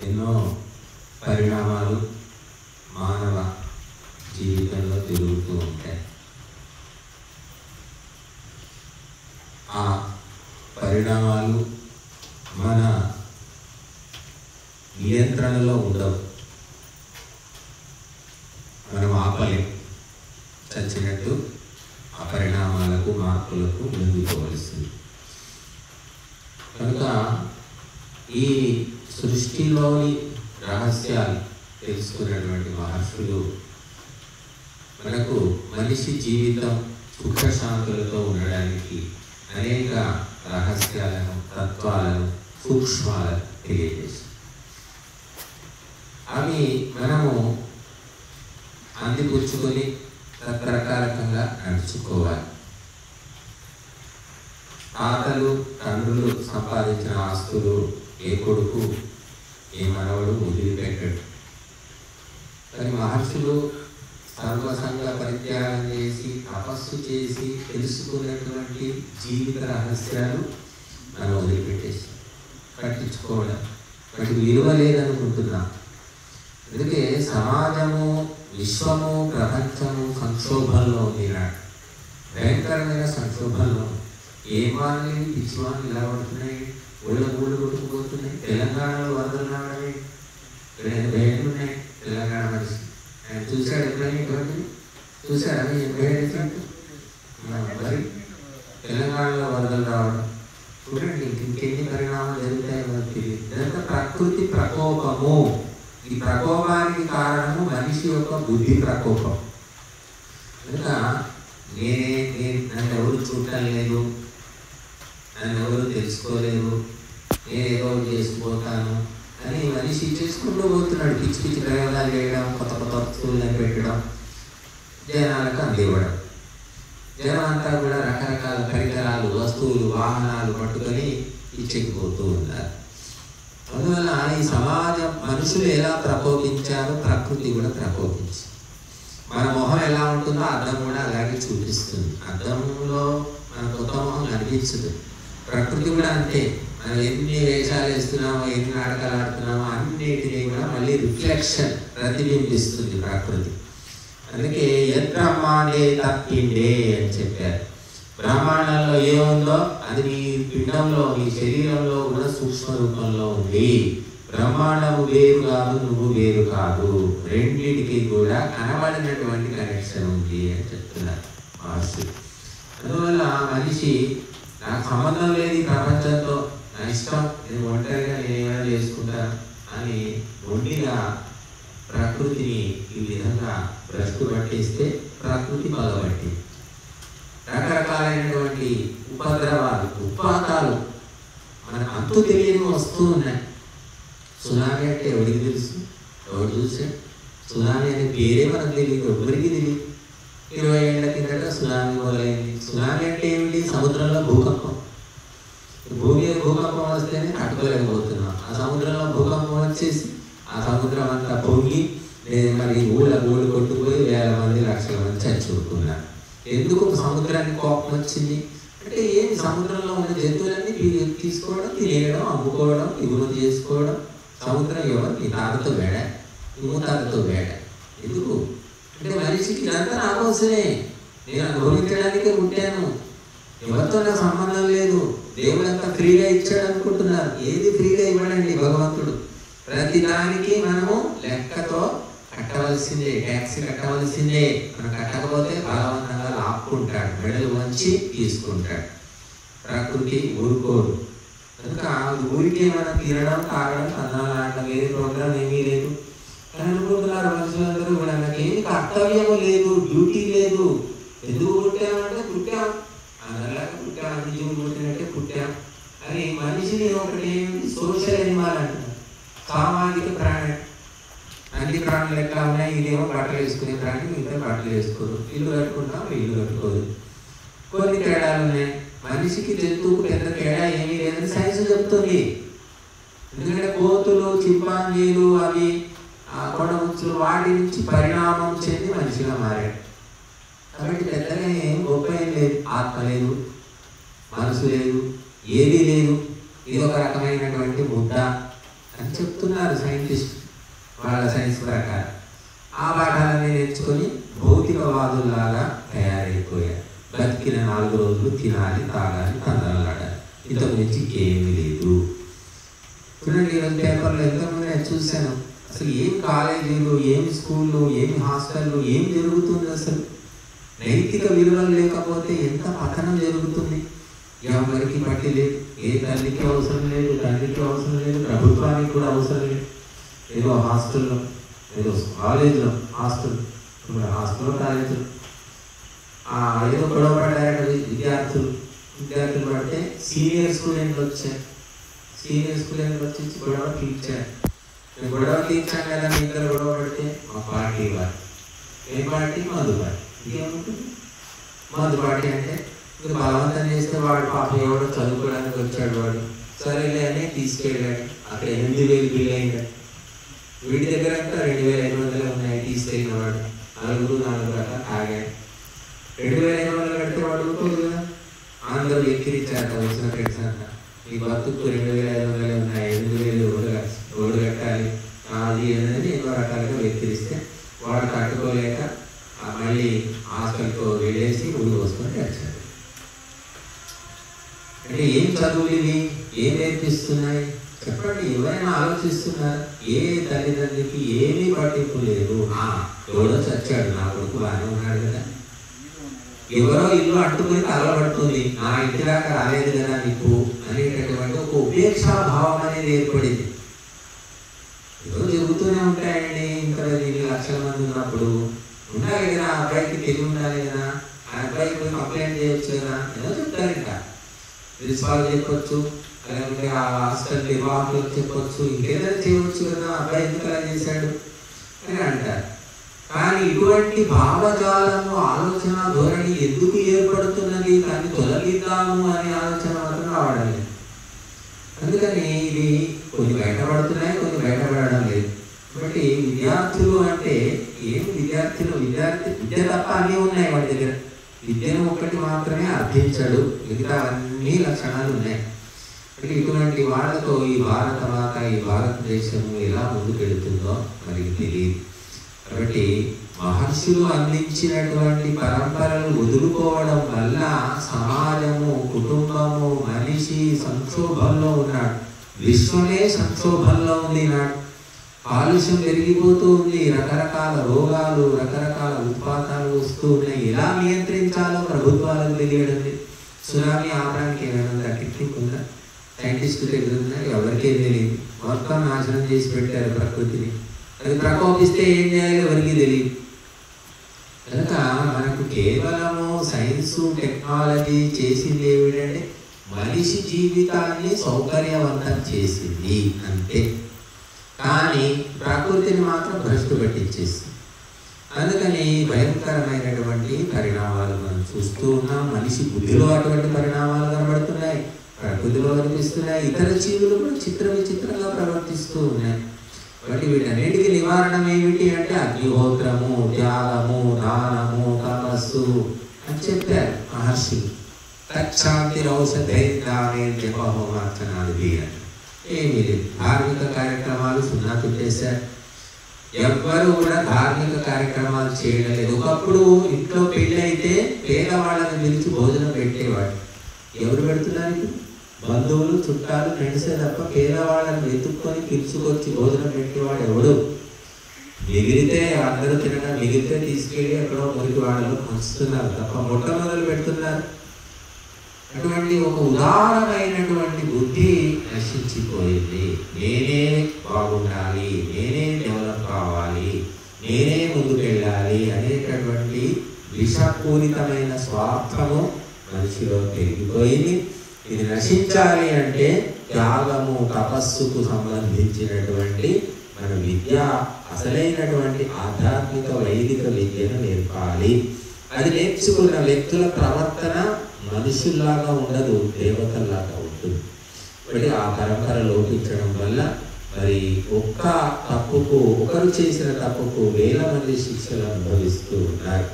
ఎన్నో పరిణామాలు మానవ జీవితంలో తిరుగుతూ ఉంటాయి. ఆ పరిణామాలు మన నియంత్రణలో ఉండవు. మనం ఆపలేం. చచ్చినట్టు ఆ పరిణామాలకు మార్పులకు ముందుకోవలసింది. కనుక ఈ సృష్టిలోని రహస్యాలు తెలుసుకున్నటువంటి మహర్షులు మనకు మనిషి జీవితం సుఖశాంతులతో ఉండడానికి అనేక రహస్యాలను, తత్వాలను, సూక్ష్మాలను తెలియజేశారు. అవి మనము అందిపుచ్చుకొని రకరకాలంగా నడుచుకోవాలి. తాతలు తండ్రులు సంపాదించిన ఆస్తులు ఏ కొడుకు ఏ మనవడు వదిలిపెట్టాడు. కానీ మహర్షులు సర్వసంగ పరిత్యాగం చేసి తపస్సు చేసి తెలుసుకున్నటువంటి జీవిత రహస్యాలు మనం వదిలిపెట్టేసి పట్టించుకోవడం, వాటి విలువ లేదనుకుంటున్నాం. అందుకే సమాజము, విశ్వము, ప్రపంచము సంక్షోభంలో ఉంది. భయంకరమైన సంక్షోభంలో ఏ వాణి పిచ్చివాణి ఇలా పడుతున్నాయి, ఊళ్ళ ఊళ్ళు కొట్టుకుపోతున్నాయి. తెలంగాణలో వరదలు రావడమే, ఇక్కడ భేట్లు ఉన్నాయి. తెలంగాణ మనిషి ఆయన చూశాడు ఎప్పుడైనా ఇటువంటి చూశాడు అని మరి తెలంగాణలో వరదలు రావడం చూడండి. ఇంకెన్ని పరిణామాలు జరుగుతాయో మనకు తెలియదు. ఇదంతా ప్రకృతి ప్రకోపము. ఈ ప్రకోపానికి కారణము మనిషి యొక్క బుద్ధి ప్రకోపం. కనుక నన్ను ఎవరు చూడటం లేదు, నన్ను ఎవరు తెలుసుకోలేదు, నేనేదో చేసుకుపోతాను అని మనిషి చేసుకుంటూ పోతున్నాడు. పిచ్చి పిచ్చి ప్రయోగాలు చేయడం, కొత్త కొత్త వస్తువులను పెట్టడం, జనాలకు అందివ్వడం. జనం అంతా కూడా రకరకాల పరికరాలు, వస్తువులు, వాహనాలు పట్టుకొని పిచ్చెక్కిపోతూ ఉన్నారు. అందువల్ల ఈ సమాజం మనుషులు ఎలా ప్రకోపించారో ప్రకృతి కూడా ప్రకోపించింది. మన మొహం ఎలా ఉంటుందో అద్దం కూడా అలాగే చూపిస్తుంది. అద్దంలో మన కొత్త మొహం కనిపించదు. ప్రకృతి కూడా అంతే. మనం ఎన్ని వేషాలు వేస్తున్నామో, ఎన్ని నాటకాలు ఆడుతున్నామో అన్నిటినీ కూడా మళ్ళీ రిఫ్లెక్షన్, ప్రతిబింబిస్తుంది ప్రకృతి. అందుకే యద్బ్రహ్మాండే తప్పిండే అని చెప్పారు. బ్రహ్మాండంలో ఏముందో అది నీ పిండంలో, నీ శరీరంలో కూడా సూక్ష్మ రూపంలో ఉంది. బ్రహ్మాండము వేరు కాదు, నువ్వు వేరు కాదు. రెండింటికి కూడా కనబడినటువంటి కనెక్షన్ ఉంది అని చెప్తున్నారు మహర్షులు. అందువల్ల మనిషి నాకు సంబంధం లేదు ఈ ప్రపంచంతో, నా ఇష్టం, నేను ఒంటరిగా నేనేమైనా చేసుకుంటాను అని మొండిగా ప్రకృతిని ఈ విధంగా భ్రష్టు పట్టిస్తే ప్రకృతి పగబట్టి రకరకాలైనటువంటి ఉపద్రవాలు, ఉత్పాతాలు మనకు అంతు తెలియని వస్తూ ఉన్నాయి. సునామీ అంటే ఎవరికి తెలుసు? ఎవరు చూసాడు? సునామీ అనే పేరే మనకు తెలియదు, ఎవరికి తెలియదు. 20 ఏళ్ల కిందట సునామీ మొదలైంది. సునామీ అంటే ఏమిటి? సముద్రంలో భూకంపం. భూమి భూకంపం వస్తేనే తట్టుకోలేకపోతున్నాం. ఆ సముద్రంలో భూకంపం వచ్చేసి ఆ సముద్రం అంతా పొంగి మరి ఊళ్ళ కొట్టుకుపోయి వేల మంది, లక్షల మంది చచ్చిపోతున్నారు. ఎందుకు సముద్రానికి కోపం వచ్చింది అంటే ఏంటి? సముద్రంలో ఉన్న జంతువులన్నీ తీసుకోవడం, తినేయడం, అమ్ముకోవడం, ఎగుమతి చేసుకోవడం. సముద్రం ఎవరు? నీ తాతతో వేడ, నువ్వు తాతతో వేడ. ఎందుకు అంటే మనిషికి ఇదంతా నా కోసమే, నేను అనుభవించడానికే పుట్టాను, ఎవరితో నాకు సంబంధం లేదు. దేవుడంతా ఫ్రీగా ఇచ్చాడు అనుకుంటున్నారు. ఏది ఫ్రీగా ఇవ్వడండి భగవంతుడు. ప్రతి దానికి మనము లెక్కతో కట్టవలసిందే, ట్యాక్స్ కట్టవలసిందే. మనం కట్టకపోతే బలవంతంగా లాక్కుంటాడు, మెడలు వంచి తీసుకుంటాడు. ప్రకృతి ఊరుకోడు. కనుక ఊరికే మనం తినడం, తాగడం, కన్నాలు ఆడడం, వేరే ప్రోగ్రాం ఏమీ లేదు అని అనుకుంటున్నారు మనుషులందరూ కూడా. నాకేమి కర్తవ్యము లేదు, డ్యూటీ లేదు. ఎందుకు పుట్టామంటే పుట్టాం, అందరిలాగా పుట్టాం, అన్ని జీవులు పుట్టినట్టే పుట్టాం అని. మనిషిని ఒకటి సోషల్ ఎనిమల్ అంటున్నారు, సామాజిక ప్రాణి. అన్ని ప్రాణులు ఎట్లా ఉన్నాయి? ఇదేమో బట్టలు వేసుకునే ప్రాణి, మిగతా బట్టలు వేసుకోరు. ఇల్లు కట్టుకుంటాం, ఇల్లు కట్టుకోదు. కొన్ని తేడాలు ఉన్నాయి. మనిషికి జంతువుకు పెద్ద తేడా ఏమీ లేదని సైన్స్ చెప్తుంది. ఎందుకంటే కోతులు, చింపాంజీలు, అవి కొండముచ్చులు, వాటి నుంచి పరిణామం చెంది మనిషిగా మారాడు. కాబట్టి పెద్దగా ఏం గొప్ప ఏం లేదు. ఆత్మ లేదు, మనసు లేదు, ఏదీ లేదు. ఇది ఒక రకమైనటువంటి ముద్ద అని చెప్తారు. చెప్తున్నారు సైంటిస్ట్ వాళ్ళ సైన్స్ ప్రకారం. ఆ పాఠాలన్నీ నేర్చుకొని భౌతికవాదుల్లాగా తయారైపోయారు. బతికిన 4 రోజులు తినాలి, తాగాలి, తందనాలాడాలి, ఇంతకు మించి ఏమీ లేదు. చూడండి, ఈరోజు పేపర్లో ఎంతమంది నేను చూశాను. అసలు ఏం కాలేజీలు, ఏమి స్కూళ్ళు, ఏమి హాస్టళ్ళు, ఏం జరుగుతుంది? అసలు నైతిక విలువలు లేకపోతే ఎంత పతనం జరుగుతుంది. ఎవరికి పట్టి లేదు. ఏ తల్లికి అవసరం లేదు, తండ్రికి అవసరం లేదు, ప్రభుత్వానికి కూడా అవసరం లేదు. ఏదో హాస్టల్లో, ఏదో కాలేజీలో, హాస్టల్లో కాలేజీలో ఏదో గొడవ పడ్డారట విద్యార్థులు పడితే సీనియర్ స్టూడెంట్లు వచ్చారు. సీనియర్ స్టూడెంట్లు వచ్చి గొడవ తీర్చారు. మేము గొడవ తీర్చాం కదా, మీ ఇద్దరు గొడవ పడితే మా పార్టీ వారు. ఏ పార్టీ? మధు పార్టీ. ఇంకేముంటుంది? మధు పార్టీ అంటే ఇంకా బలవంతం చేస్తే వాడు పాప ఎవడో చదువుకోవడానికి వచ్చాడు, వాడు సరేలే అని తీసుకెళ్ళాడు. అక్కడ 8,000 బిల్ అయింది. వీడి దగ్గర అంతా 2,500 ఉన్నాయి. తీసుకెళ్ళిన వాడు 4 రకాల తాగాడు. 2,500 కడితే వాడు కదా, అందరూ ఎక్కిరిచ్చారట వచ్చిన ఫ్రెండ్స్ అంతా. ఈ బతుకు 2,500 ఉన్నాయి, 8,000 రోడ్డు కట్టాలి అది అనేది ఎన్నో రకాలుగా వెక్కిరిస్తే వాడు కట్టుకోలేక మళ్ళీ హాస్టల్తో వెళ్ళేసి ఊరు పోసుకొని వచ్చాడు. అంటే ఏం చదువులు ఇవి? ఏం నేర్పిస్తున్నాయి చెప్పండి? ఎవరైనా ఆలోచిస్తున్నారు? ఏ తల్లిదండ్రికి ఏమీ పట్టింపు లేదు. ఎవడో చచ్చాడు, నా కొడుకు బాగానే ఉన్నాడు కదా, ఎవరో ఇల్లు అంటుకుని తగలబడుతుంది, నా ఇంటి దాకా రాలేదు కదా నీకు అనేటటువంటి ఒక ఉపేక్షాభావం అనేది ఏర్పడింది. ఏదో జరుగుతూనే ఉంటాయండి. ఇంకా 2 లక్షల మంది ఉన్నప్పుడు ఉండాలి కదా, ఆ అబ్బాయికి తెలివి ఉండాలి కదా, ఆ అబ్బాయికి పోయి కంప్లైంట్ చేయొచ్చు కదా, ఏదో చెప్తారు. ఇంకా ప్రిన్సిపాల్ చెప్పొచ్చు, లేకపోతే ఆ హాస్టల్ నిర్వాహకులకు చెప్పొచ్చు, ఇంకేదైనా చేయవచ్చు కదా, అబ్బాయి ఎందుకు అలా చేశాడు అని అంటారు. కానీ ఇటువంటి భావజాలము, ఆలోచన ధోరణి ఎందుకు ఏర్పడుతున్నది? దాన్ని తొలగిద్దాము అనే ఆలోచన మాత్రం రావడం లేదు. అందుకని ఇది కొన్ని బయటపడుతున్నాయి, కొన్ని బయటపడడం లేదు. కాబట్టి విద్యార్థులు అంటే ఏమి? విద్య తప్ప అన్నీ ఉన్నాయి వాడి దగ్గర. విద్యను ఒక్కటి మాత్రమే అర్థించడు, మిగతా అన్ని లక్షణాలు ఉన్నాయి. అంటే ఇటువంటి వాళ్ళతో ఈ భారత మాత, ఈ భారతదేశము ఎలా ముందుకెళ్తుందో మనకి తెలియదు. కాబట్టి మహర్షులు అందించినటువంటి పరంపరలు వదులుకోవడం వల్ల సమాజము, కుటుంబము, మనిషి సంక్షోభంలో ఉన్నాడు. విశ్వమే సంక్షోభంలో ఉంది నాడు. కాలుష్యం పెరిగిపోతూ ఉంది, రకరకాల రోగాలు, రకరకాల ఉత్పాతాలు వస్తూ ఉన్నాయి. ఎలా నియంత్రించాలో ప్రభుత్వాలకు తెలియడం లేదు. సునామీ ఆపడానికి ఏమైనా టెక్నిక్ ఉందా? సైంటిస్ట్ దగ్గర ఉందా? ఎవరికేం తెలియదు. మొత్తం నాశనం చేసి పెట్టారు ప్రకృతిని. అది ప్రకోపిస్తే ఏం చేయాలి ఎవరికి తెలియదు. కనుక మనకు కేవలము సైన్సు, టెక్నాలజీ చేసింది ఏమిటంటే మనిషి జీవితాన్ని సౌకర్యవంతం చేసింది అంతే. కానీ ప్రకృతిని మాత్రం భ్రష్టు పట్టించేసింది. అందుకని భయంకరమైనటువంటి పరిణామాలు మనం చూస్తూ ఉన్నాం. మనిషి బుద్ధిలో అటువంటి పరిణామాలు కనబడుతున్నాయి, ప్రకృతిలో కనిపిస్తున్నాయి. ఇతర జీవులు కూడా విచిత్రంగా ప్రవర్తిస్తూ ఉన్నాయి. కాబట్టి వీటన్నిటికీ నివారణ ఏమిటి అంటే అగ్నిహోత్రము, త్యాగము, దానము, తపస్సు అని చెప్పారు మహర్షులు. తక్షాంతి ఔషధైర్యాన్ని జపహోమార్చనాలు తీయాలి. ఏమీ లేదు. ధార్మిక కార్యక్రమాలు సున్నా పెట్టేశారు. ఎవ్వరూ కూడా ధార్మిక కార్యక్రమాలు చేయడం లేదు. ఒకప్పుడు ఇంట్లో పెళ్ళి అయితే పేదవాళ్ళని పిలిచి భోజనం పెట్టేవాడు. ఎవరు పెడుతున్నారు? బంధువులు, చుట్టాలు, ఫ్రెండ్సే తప్ప పేదవాళ్ళని వెతుక్కొని పిలుచుకొచ్చి భోజనం పెట్టేవాడు ఎవడు? మిగిలితే అందరూ తినడం, మిగిలితే తీసుకెళ్ళి ఎక్కడో మురికి వాళ్ళలో పంచుతున్నారు తప్ప మొట్టమొదలు పెడుతున్నారు. అటువంటి ఒక ఉదారమైనటువంటి బుద్ధి నశించిపోయింది. నేనే బాగుండాలి, నేనే డెవలప్ కావాలి, నేనే ముందుకెళ్ళాలి అనేటటువంటి విషపూరితమైన స్వార్థము మనిషిలో పెరిగిపోయింది. ఇది నశించాలి అంటే త్యాగము, తపస్సుకు సంబంధించినటువంటి మన విద్య, అసలైనటువంటి ఆధ్యాత్మిక వైదిక విద్యను నేర్పాలి. అది నేర్చుకున్న వ్యక్తుల ప్రవర్తన మనుషుల్లాగా ఉండదు, దేవతల్లాగా ఉంటుంది. కాబట్టి ఆ పరంపర లోపించడం వల్ల మరి ఒక్క తప్పుకు, ఒకరు చేసిన తప్పుకు 1000 మంది శిక్షలు అనుభవిస్తూ ఉన్నారు.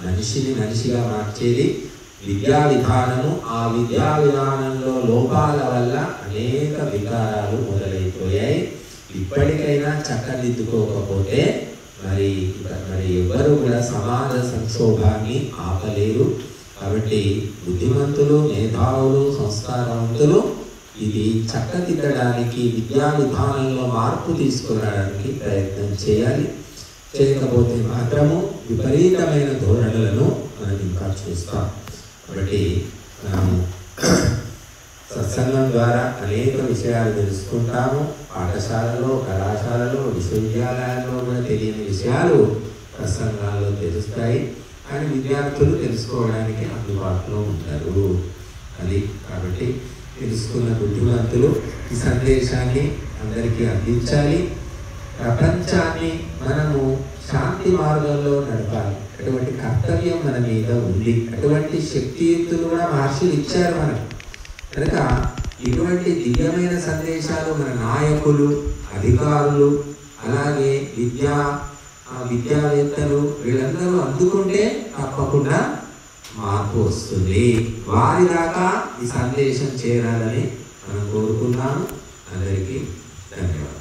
మనిషిని మనిషిగా మార్చేది విద్యా విధానము. ఆ విద్యా విధానంలో లోపాల వల్ల అనేక వికారాలు మొదలైపోయాయి. ఇప్పటికైనా చక్కదిద్దుకోకపోతే మరి ఎవ్వరూ కూడా సమాజ సంక్షోభాన్ని ఆపలేరు. కాబట్టి బుద్ధిమంతులు, మేధావులు, సంస్కారవంతులు ఇది చక్కదిద్దడానికి, విద్యా విధానంలో మార్పు తీసుకురావడానికి ప్రయత్నం చేయాలి. చేయకపోతే మాత్రము విపరీతమైన ధోరణులను మనం ఇంకా చూస్తాం. కాబట్టి మనము సత్సంగం ద్వారా అనేక విషయాలు తెలుసుకుంటాము. పాఠశాలలో, కళాశాలలో, విశ్వవిద్యాలయాల్లో కూడా తెలియని విషయాలు ప్రసంగాల్లో తెలుస్తాయి. కానీ విద్యార్థులు తెలుసుకోవడానికి అందుబాటులో ఉంటారు. అది కాబట్టి తెలుసుకున్న బుద్ధిమంతులు ఈ సందేశాన్ని అందరికీ అందించాలి. ప్రపంచాన్ని మనము శాంతి మార్గంలో నడపాలి. అటువంటి కర్తవ్యం మన మీద ఉంది. అటువంటి శక్తియుక్తులు కూడా మహర్షులు ఇచ్చారు మనకు. కనుక ఇటువంటి దివ్యమైన సందేశాలు మన నాయకులు, అధికారులు, అలాగే విద్యావేత్తలు వీళ్ళందరూ అందుకుంటే తప్పకుండా మార్పు వస్తుంది. వారి దాకా ఈ సందేశం చేరాలని మనం కోరుకున్నాము. అందరికీ ధన్యవాదాలు.